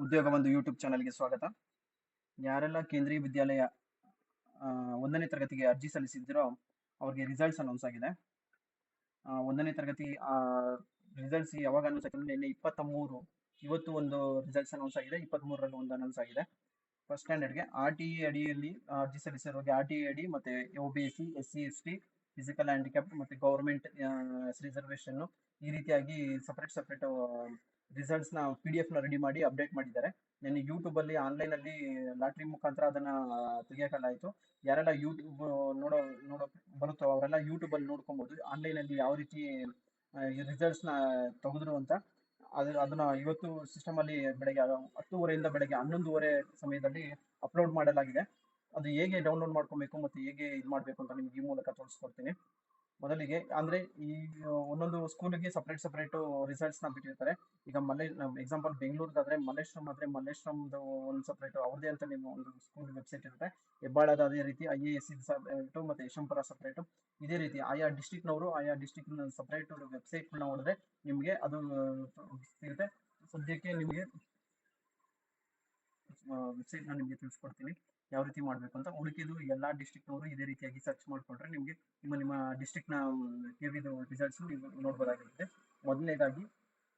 ಉದ್ಯೋಗ ಒಂದು ಯೂಟ್ಯೂಬ್ ಚಾನಲ್ಗೆ ಸ್ವಾಗತ. ಯಾರೆಲ್ಲ ಕೇಂದ್ರೀಯ ವಿದ್ಯಾಲಯ 1ನೇ ತರಗತಿಗೆ ಅರ್ಜಿ ಸಲ್ಲಿಸಿದ್ದೀರೋ ಅವ್ರಿಗೆ ರಿಸಲ್ಟ್ಸ್ ಅನೌನ್ಸ್ ಆಗಿದೆ. 1ನೇ ತರಗತಿ ರಿಸಲ್ಟ್ಸ್ ಯಾವಾಗ ಅನೌನ್ಸ್ ಆಗಿದೆ? ನಿನ್ನೆ 23. ಇವತ್ತು ಒಂದು ರಿಸಲ್ಟ್ಸ್ ಅನೌನ್ಸ್ ಆಗಿದೆ. 23ರಲ್ಲಿ ಒಂದು ಅನೌನ್ಸ್ ಆಗಿದೆ. ಫಸ್ಟ್ ಸ್ಟ್ಯಾಂಡರ್ಡ್ಗೆ RTE ಅಡಿಯಲ್ಲಿ ಅರ್ಜಿ ಸಲ್ಲಿಸಿರೋರಿಗೆ RTE ಅಡಿ ಮತ್ತೆ OBC, SC, ST, physical handicap ಮತ್ತೆ ಗೌರ್ಮೆಂಟ್ ರಿಸರ್ವೇಶನ್ ಈ ರೀತಿಯಾಗಿ ಸಪರೇಟ್ ರಿಸಲ್ಟ್ಸ್ ನ PDF ನ ರೆಡಿ ಮಾಡಿ ಅಪ್ಡೇಟ್ ಮಾಡಿದ್ದಾರೆ. ನಾನು ಯೂಟ್ಯೂಬ್ ಅಲ್ಲಿ ಆನ್ಲೈನ್ ಅಲ್ಲಿ ಲಾಟ್ರಿ ಮುಖಾಂತರ ಅದನ್ನ ತೆಗಿಯಲಾಯಿತು. ಯಾರೆಲ್ಲ ಯೂಟ್ಯೂಬ್ ನೋಡೋ ಬರುತ್ತೋ ಅವರೆಲ್ಲ ಯೂಟ್ಯೂಬ್ ಅಲ್ಲಿ ನೋಡ್ಕೊಬಹುದು ಆನ್ಲೈನ್ ಅಲ್ಲಿ ಯಾವ ರೀತಿ ರಿಸಲ್ಟ್ಸ್ ನ ತೆಗೆದ್ರು ಅಂತ. ಅದನ್ನ ಇವತ್ತು ಸಿಸ್ಟಮ್ ಅಲ್ಲಿ ಬೆಳಗ್ಗೆ 10:30 ಬೆಳಗ್ಗೆ 11:30 ಸಮಯದಲ್ಲಿ ಅಪ್ಲೋಡ್ ಮಾಡಲಾಗಿದೆ. ಅದು ಹೇಗೆ ಡೌನ್ಲೋಡ್ ಮಾಡ್ಕೊಬೇಕು ಮತ್ತೆ ಹೇಗೆ ಇದು ಮಾಡಬೇಕು ಅಂತ ನಿಮ್ಗೆ ಈ ಮೂಲಕ ತೋರಿಸ್ಕೊಡ್ತೀನಿ. ಮೊದಲಿಗೆ ಅಂದ್ರೆ ಈ ಒಂದೊಂದು ಸ್ಕೂಲಿಗೆ ಸಪರೇಟ್ ರಿಸಲ್ಟ್ಸ್ ನ ಬಿಟ್ಟಿರ್ತಾರೆ. ಈಗ ಎಕ್ಸಾಂಪಲ್ ಬೆಂಗಳೂರಿಗಾದ್ರೆ ಮಲ್ಲೇಶ್ವರಂದು ಒಂದು ಸಪರೇಟ್ ಅವ್ರದೇ ಅಂತ ನಿಮ್ಮ ಒಂದು ಸ್ಕೂಲ್ ವೆಬ್ಸೈಟ್ ಇರುತ್ತೆ. ಹೆಬ್ಬಾಳದ ಅದೇ ರೀತಿ IAS ಸಪರೇಟ್ ಮತ್ತೆ ಯಶವಂತಪುರ ಸಪರೇಟ್. ಇದೇ ರೀತಿ ಆಯಾ ಡಿಸ್ಟಿಕ್ನವರು ಆಯಾ ಡಿಸ್ಟಿಕ್ ಸಪರೇಟ್ ವೆಬ್ಸೈಟ್ ನೋಡಿದ್ರೆ ನಿಮ್ಗೆ ಅದು ಸಿಗುತ್ತೆ. ಸದ್ಯಕ್ಕೆ ನಿಮಗೆ ವೆಬ್ಸೈಟ್ ನ ನಿಮ್ಗೆ ತಿಳಿಸ್ಕೊಡ್ತೀನಿ ಯಾವ ರೀತಿ ಮಾಡ್ಬೇಕು ಅಂತ. ಉಳಿಕೆದು ಎಲ್ಲಾ ಡಿಸ್ಟಿಕ್ನವರು ಇದೇ ರೀತಿಯಾಗಿ ಸರ್ಚ್ ಮಾಡ್ಕೊಂಡ್ರೆ ನಿಮ್ಗೆ ನಿಮ್ಮ ಡಿಸ್ಟಿಕ್ ನ ಕೆವಿದು ರಿಸಲ್ಟ್ಸ್ ನೀವು ನೋಡ್ಬೋದಾಗಿರುತ್ತೆ. ಮೊದಲನೇದಾಗಿ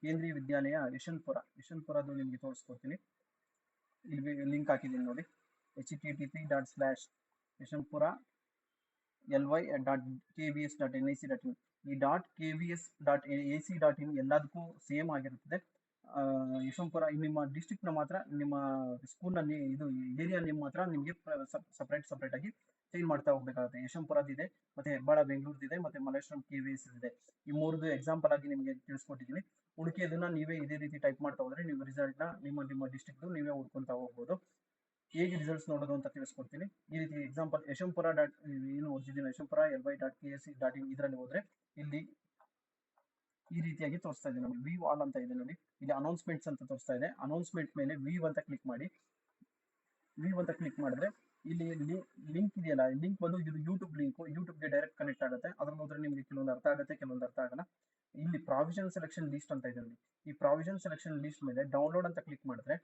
ಕೇಂದ್ರೀಯ ವಿದ್ಯಾಲಯ ಯಶವಂತಪುರದು ನಿಮ್ಗೆ ತೋರಿಸ್ಕೊಡ್ತೀನಿ. ಇಲ್ಲಿ ಲಿಂಕ್ ಹಾಕಿದ್ದೀನಿ ನೋಡಿ, http://yashwantpura.ly.kvs.nic.in. ಈ .kvs.ac.in ಎಲ್ಲದಕ್ಕೂ ಸೇಮ್ ಆಗಿರುತ್ತದೆ. ಯಶವಂತಪುರ ನಿಮ್ಮ ಡಿಸ್ಟಿಕ್ ನ ಮಾತ್ರ ನಿಮ್ಮ ಸ್ಕೂಲ್ ನಲ್ಲಿ ಇದು ಏರಿಯಾ ನೇಮ್ ಮಾತ್ರ ನಿಮ್ಗೆ ಸಪರೇಟ್ ಆಗಿ ಚೇಂಜ್ ಮಾಡ್ತಾ ಹೋಗ್ಬೇಕಾಗುತ್ತೆ. ಯಶವಂತಪುರದ್ದು ಇದೆ, ಮತ್ತೆ ಹೆಬ್ಬಾಳ ಬೆಂಗಳೂರು ಇದೆ, ಮತ್ತೆ ಮಲ್ಲೇಶ್ವರಂ KVS ಇದೆ. ಈ ಮೂರದು ಎಕ್ಸಾಂಪಲ್ ಆಗಿ ನಿಮಗೆ ತಿಳಿಸ್ಕೊಟ್ಟಿದ್ದೀನಿ. ಉಳಿಕೆದನ್ನ ನೀವೇ ಇದೇ ರೀತಿ ಟೈಪ್ ಮಾಡ್ತಾ ಹೋದ್ರೆ ನೀವು ರಿಸಲ್ಟ್ ನ ನಿಮ್ಮ ಡಿಸ್ಟಿಕ್ ನೀವೇ ಹುಡ್ಕೊಂತ ಹೋಗ್ಬೋದು. ಹೇಗೆ ರಿಸಲ್ಟ್ಸ್ ನೋಡೋದು ಅಂತ ತಿಳಿಸ್ಕೊಡ್ತೀನಿ. ಈ ರೀತಿ ಎಕ್ಸಾಂಪಲ್ ಯಶವಂತಪುರ ಏನು ಓದಿದ್ದೀನಿ ಯಶವಂತಪುರ ly.ksc.in ಇದರಲ್ಲಿ ಹೋದ್ರೆ ಇಲ್ಲಿ ಈ ರೀತಿಯಾಗಿ ತೋರಿಸ್ತಾ ಇದೆ ನೋಡಿ. ವ್ಯೂ ಆಲ್ ಅಂತ ಇದೆ ನೋಡಿ, ಇಲ್ಲಿ ಅನೌನ್ಸ್ಮೆಂಟ್ಸ್ ಅಂತ ತೋರಿಸ್ತಾ ಇದೆ. ಅನೌನ್ಸ್ಮೆಂಟ್ ಮೇಲೆ ವ್ಯೂ ಅಂತ ಕ್ಲಿಕ್ ಮಾಡಿದ್ರೆ ಇಲ್ಲಿ ಲಿಂಕ್ ಇದೆಯಲ್ಲ, ಲಿಂಕ್ ಬಂದು ಇದು ಯೂಟ್ಯೂಬ್ ಲಿಂಕ್, ಯೂಟ್ಯೂಬ್ಗೆ ಡೈರೆಕ್ಟ್ ಕನೆಕ್ಟ್ ಆಗುತ್ತೆ. ಅದ್ರಲ್ಲಿ ಹೋದ್ರೆ ನಿಮ್ಗೆ ಕೆಲವೊಂದು ಅರ್ಥ ಆಗುತ್ತೆ, ಕೆಲವೊಂದು ಅರ್ಥ ಆಗಲ್ಲ. ಇಲ್ಲಿ ಪ್ರಾವಿಷನ್ ಸೆಲೆಕ್ಷನ್ ಲಿಸ್ಟ್ ಅಂತ ಇದೆ ನೋಡಿ, ಈ ಪ್ರಾವಿಷನ್ ಸೆಲೆಕ್ಷನ್ ಲಿಸ್ಟ್ ಮೇಲೆ ಡೌನ್ಲೋಡ್ ಅಂತ ಕ್ಲಿಕ್ ಮಾಡಿದ್ರೆ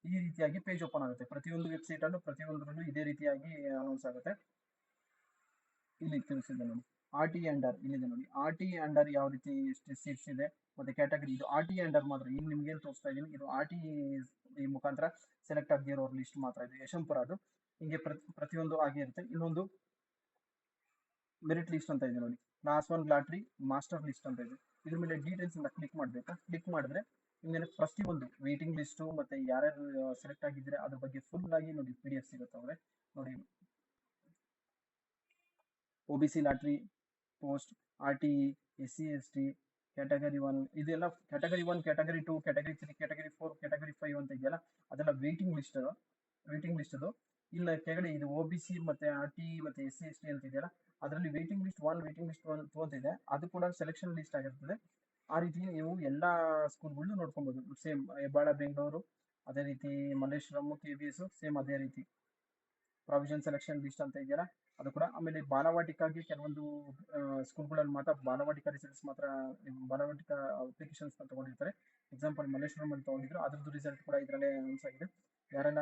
ಈ ರೀತಿಯಾಗಿ ಪೇಜ್ ಓಪನ್ ಆಗುತ್ತೆ. ಪ್ರತಿಯೊಂದು ವೆಬ್ಸೈಟ್ ಅಲ್ಲೂ ಪ್ರತಿಯೊಂದರಲ್ಲೂ ಇದೇ ರೀತಿಯಾಗಿ ಅನೌನ್ಸ್ ಆಗುತ್ತೆ. ಇಲ್ಲಿ ತಿಳಿಸಿದೆ ನೋಡಿ, RTE ಅಂಡರ್ ಇಲ್ಲಿದೆ ನೋಡಿ. RTE ಅಂಡರ್ ಯಾವ ರೀತಿ ಎಷ್ಟು ಸೀಟ್ಸ್ ಇದೆ ಮತ್ತೆ ಕ್ಯಾಟಗರಿ, ಇದು RTE ಅಂಡರ್ ಮಾತ್ರ. ಇಲ್ಲಿ ನಿಮ್ಗೆ ಏನ್ ತೋರಿಸ್ತಾ ಇದೀನಿ ಇದು RTE ಈ ಮುಖಾಂತರ ಸೆಲೆಕ್ಟ್ ಆಗಿರೋರ್ ಲಿಸ್ಟ್ ಮಾತ್ರ. ಇದು ಯಶವಂತಪುರದು ಹಿಂಗೆ ಪ್ರತಿಯೊಂದು ಆಗಿ ಇರುತ್ತೆ. ಇನ್ನೊಂದು ಮೆರಿಟ್ ಲಿಸ್ಟ್ ಅಂತ ಇದೆ ನೋಡಿ, ಕ್ಲಾಸ್ 1 ಲಾಟ್ರಿ ಮಾಸ್ಟರ್ ಲಿಸ್ಟ್ ಅಂತ ಇದೆ. ಇದ್ರ ಮೇಲೆ ಡೀಟೇಲ್ಸ್ ಇಂದ ಕ್ಲಿಕ್ ಮಾಡ್ಬೇಕು. ಕ್ಲಿಕ್ ಮಾಡಿದ್ರೆ ನಿಮ್ಗೆ ಪ್ರತಿಯೊಂದು ವೇಟಿಂಗ್ ಲಿಸ್ಟ್ ಮತ್ತೆ ಯಾರ್ಯಾರು ಸೆಲೆಕ್ಟ್ ಆಗಿದ್ರೆ ಅದ್ರ ಬಗ್ಗೆ ಫುಲ್ ಆಗಿ ನೋಡಿ PDF ಸಿಗುತ್ತೆ. ಅವ್ರೆ ನೋಡಿ, OBC lottery post, RTE, SC ST, category 1 ಇದೆಲ್ಲ category 1, category 2, category 3, category 4, category 5 ಅಂತ ಇದೆಯಲ್ಲ ಅದೆಲ್ಲ ವೇಟಿಂಗ್ ಲಿಸ್ಟ್ ಅದು. ಇಲ್ಲ ಕೆಳಗಡೆ ಇದು OBC ಮತ್ತೆ RTE ಮತ್ತೆ SC ST ಅಂತ ಇದೆಯಲ್ಲ ಅದರಲ್ಲಿ ವೇಟಿಂಗ್ ಲಿಸ್ಟ್ 1, ವೇಟಿಂಗ್ ಲಿಸ್ಟ್ 2 ಅಂತ ಇದೆ. ಅದು ಕೂಡ ಸೆಲೆಕ್ಷನ್ ಲಿಸ್ಟ್ ಆಗಿರ್ತದೆ. ಆ ರೀತಿ ನೀವು ಎಲ್ಲಾ ಸ್ಕೂಲ್ಗಳು ನೋಡ್ಕೊಬಹುದು. ಸೇಮ್ ಹೆಬ್ಬಾಳ ಬೆಂಗಳೂರು, ಅದೇ ರೀತಿ ಮಲ್ಲೇಶ್ವರಂ KVS ಸೇಮ್ ಅದೇ ರೀತಿ. ಪ್ರಾವಿಷನ್ ಸೆಲೆಕ್ಷನ್ ಲಿಸ್ಟ್ ಅಂತ ಇದೆಯಲ್ಲ ಅದು ಕೂಡ. ಆಮೇಲೆ ಬಾಲವಾಟಿಕಾಗಿ ಕೆಲವೊಂದು ಸ್ಕೂಲ್ಗಳಲ್ಲಿ ಮಾತ್ರ ಬಾಲವಾಟಿಕಾ ರಿಸಲ್ಟ್ಸ್ ಮಾತ್ರ ಬಾಲವಾಟಿಕಾ ಅಪ್ಲಿಕೇಶನ್ಸ್ ತಗೊಂಡಿರ್ತಾರೆ. ಎಕ್ಸಾಂಪಲ್ ಮಲ್ಲೇಶ್ವರಂ ಅಂತ ತಗೊಂಡಿದ್ರು, ಅದ್ರದ್ದು ರಿಸಲ್ಟ್ ಕೂಡ ಇದರಲ್ಲೇ ಅನೌನ್ಸ್ ಆಗಿದೆ. ಯಾರೆಲ್ಲ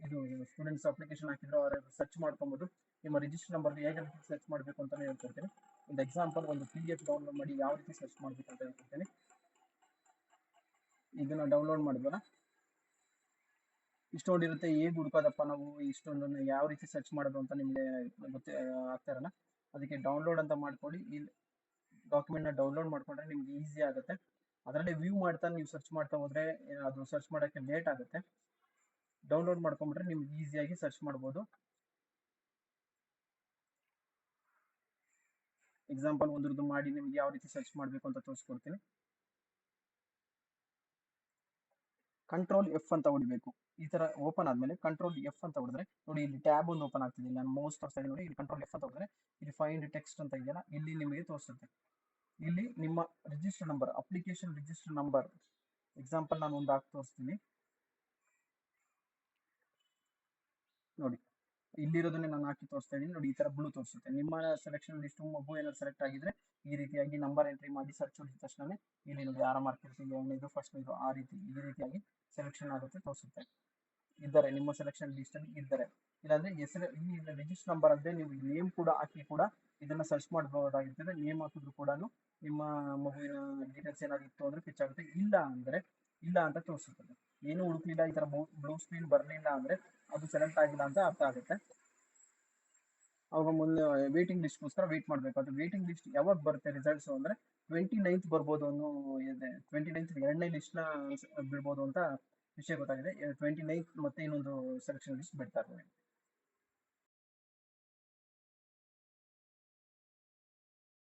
ಇದು ಸ್ಟೂಡೆಂಟ್ಸ್ ಅಪ್ಲಿಕೇಶನ್ ಹಾಕಿದ್ರು ಅವರ ಸರ್ಚ್ ಮಾಡ್ಕೊಬಹುದು. ನಿಮ್ಮ ರಿಜಿಸ್ಟರ್ ನಂಬರ್ ಹೇಗೆ ಸರ್ಚ್ ಮಾಡಬೇಕು ಅಂತ ಹೇಳ್ಕೊಡ್ತೀನಿ. ಒಂದು ಎಕ್ಸಾಂಪಲ್ ಒಂದು PDF ಡೌನ್ಲೋಡ್ ಮಾಡಿ ಯಾವ ರೀತಿ ಸರ್ಚ್ ಮಾಡಬೇಕು ಅಂತ ಹೇಳ್ಕೊಡ್ತೀನಿ. ಇದನ್ನ ಡೌನ್ಲೋಡ್ ಮಾಡಿದ್ವಲ್ಲ, ಇಷ್ಟೊಂದಿರುತ್ತೆ. ಹೇಗೆ ಹುಡ್ಕೋದಪ್ಪ ನಾವು ಇಷ್ಟೊಂದನ್ನು ಯಾವ ರೀತಿ ಸರ್ಚ್ ಮಾಡೋದು ಅಂತ ನಿಮಗೆ ಗೊತ್ತೇ ಆಗ್ತಾ ಇರಲ್ಲ. ಅದಕ್ಕೆ ಡೌನ್ಲೋಡ್ ಅಂತ ಮಾಡ್ಕೊಳ್ಳಿ. ಇಲ್ಲಿ ಡಾಕ್ಯುಮೆಂಟ್ ನ ಡೌನ್ಲೋಡ್ ಮಾಡ್ಕೊಂಡ್ರೆ ನಿಮ್ಗೆ ಈಸಿ ಆಗುತ್ತೆ. ಅದರಲ್ಲೇ ವ್ಯೂ ಮಾಡ್ತಾ ನೀವು ಸರ್ಚ್ ಮಾಡ್ತಾ ಹೋದ್ರೆ ಅದು ಸರ್ಚ್ ಮಾಡೋಕ್ಕೆ ಲೇಟ್ ಆಗುತ್ತೆ. ಡೌನ್ಲೋಡ್ ಮಾಡ್ಕೊಂಡ್ಬಿಟ್ರೆ ನಿಮ್ಗೆ ಈಸಿಯಾಗಿ ಸರ್ಚ್ ಮಾಡ್ಬೋದು. ಎಕ್ಸಾಂಪಲ್ ಒಂದ್ರದ್ದು ಮಾಡಿ ನಿಮ್ಗೆ ಯಾವ ರೀತಿ ಸರ್ಚ್ ಮಾಡಬೇಕು ಅಂತ ತೋರಿಸ್ಕೊಡ್ತೀನಿ. ಕಂಟ್ರೋಲ್ F ಅಂತ ಹೊಡಿಬೇಕು. ಈ ತರ ಓಪನ್ ಆದ್ಮೇಲೆ ಕಂಟ್ರೋಲ್ F ಅಂತ ಹೊಡೆದ್ರೆ ನೋಡಿ ಇಲ್ಲಿ ಟ್ಯಾಬ್ ಒಂದು ಓಪನ್ ಆಗ್ತಿದೆ. ನಾನು ಮೌಸ್ ತೋರಿಸ್ತಾ ಇದ್ದೀನಿ ನೋಡಿ, ಇಲ್ಲಿ ಕಂಟ್ರೋಲ್ F ಅಂತ ಹೊಡೆದ್ರೆ ಇಲ್ಲಿ ಫೈಂಡ್ ಟೆಕ್ಸ್ಟ್ ಅಂತ ಇದೆಯಲ್ಲ ಇಲ್ಲಿ ನಿಮಗೆ ತೋರಿಸುತ್ತೆ. ಇಲ್ಲಿ ನಿಮ್ಮ register number, application register number, example ನಾನು ಒಂದು ಹಾಕಿ ತೋರಿಸ್ತೀನಿ ನೋಡಿ. ಇಲ್ಲಿರೋದನ್ನೇ ನಾನು ಹಾಕಿ ತೋರಿಸ್ತಾ ಇದ್ದೀನಿ ನೋಡಿ, ಈ ತರ ಬ್ಲೂ ತೋರಿಸುತ್ತೆ. ನಿಮ್ಮ ಸೆಲೆಕ್ಷನ್ ಲಿಸ್ಟ್ ಮಗು ಏನಾದ್ರು ಸೆಲೆಕ್ಟ್ ಆಗಿದ್ರೆ ಈ ರೀತಿಯಾಗಿ ನಂಬರ್ ಎಂಟ್ರಿ ಮಾಡಿ ಸರ್ಚ್ ಹೊಡಿದ ತಕ್ಷಣ ಇಲ್ಲಿ ನೋಡಿ ಆರ ಮಾರ್ಕ್ ಇರ್ತೀವಿ, ಎರಡನೇದು ಫಸ್ಟ್ನೇದು ಆ ರೀತಿ ಈ ರೀತಿಯಾಗಿ ಸೆಲೆಕ್ಷನ್ ಆಗುತ್ತೆ ತೋರಿಸುತ್ತೆ. ಇದ್ದಾರೆ ನಿಮ್ಮ ಸೆಲೆಕ್ಷನ್ ಲಿಸ್ಟ್ ಅಲ್ಲಿ ಇದ್ದಾರೆ. ಇಲ್ಲಾಂದ್ರೆ ಹೆಸರು ಈ ರಿಜಿಸ್ಟರ್ ನಂಬರ್ ಅಂದ್ರೆ ನೀವು ನೇಮ್ ಕೂಡ ಹಾಕಿ ಕೂಡ ಇದನ್ನ ಸರ್ಚ್ ಮಾಡಬಹುದಾಗಿರ್ತದೆ. ನೇಮ್ ಹಾಕಿದ್ರು ಕೂಡ ನಿಮ್ಮ ಮಗುವಿನ ಡೀಟೇಲ್ಸ್ ಏನಾದ್ರು ಇತ್ತು ಅಂದ್ರೆ ಪಿಚ್ ಆಗುತ್ತೆ. ಇಲ್ಲ ಅಂದ್ರೆ ಇಲ್ಲ ಅಂತ ತೋರಿಸುತ್ತದೆ. ಏನು ಹುಡುಕ್ಲಿಲ್ಲ, ಈ ತರ ಬ್ಲೂ ಸ್ಕ್ರೀನ್ ಬರಲಿಲ್ಲ ಅಂದ್ರೆ ಅದು ಸೆಲೆಕ್ಟ್ ಆಗಿಲ್ಲ ಅಂತ ಅರ್ಥ ಆಗುತ್ತೆ. ಅವಾಗ ಮುಂದೆ ವೇಟಿಂಗ್ ಲಿಸ್ಟ್ಗೋಸ್ಕರ ವೇಟ್ ಮಾಡಬೇಕು. ಅದು ವೇಟಿಂಗ್ ಲಿಸ್ಟ್ ಯಾವಾಗ ಬರುತ್ತೆ ರಿಸಲ್ಟ್ಸ್ ಅಂದ್ರೆ 29th ಬರ್ಬೋದು ಅನ್ನೋ ಇದೆ. 29th ಎರಡನೇ ಲಿಸ್ಟ್ ನ ಬಿಡ್ಬೋದು ಅಂತ ವಿಷಯ ಗೊತ್ತಾಗಿದೆ. 29th ಮತ್ತೆ ಇನ್ನೊಂದು ಸೆಲೆಕ್ಷನ್ ಲಿಸ್ಟ್ ಬಿಡ್ತಾರೆ.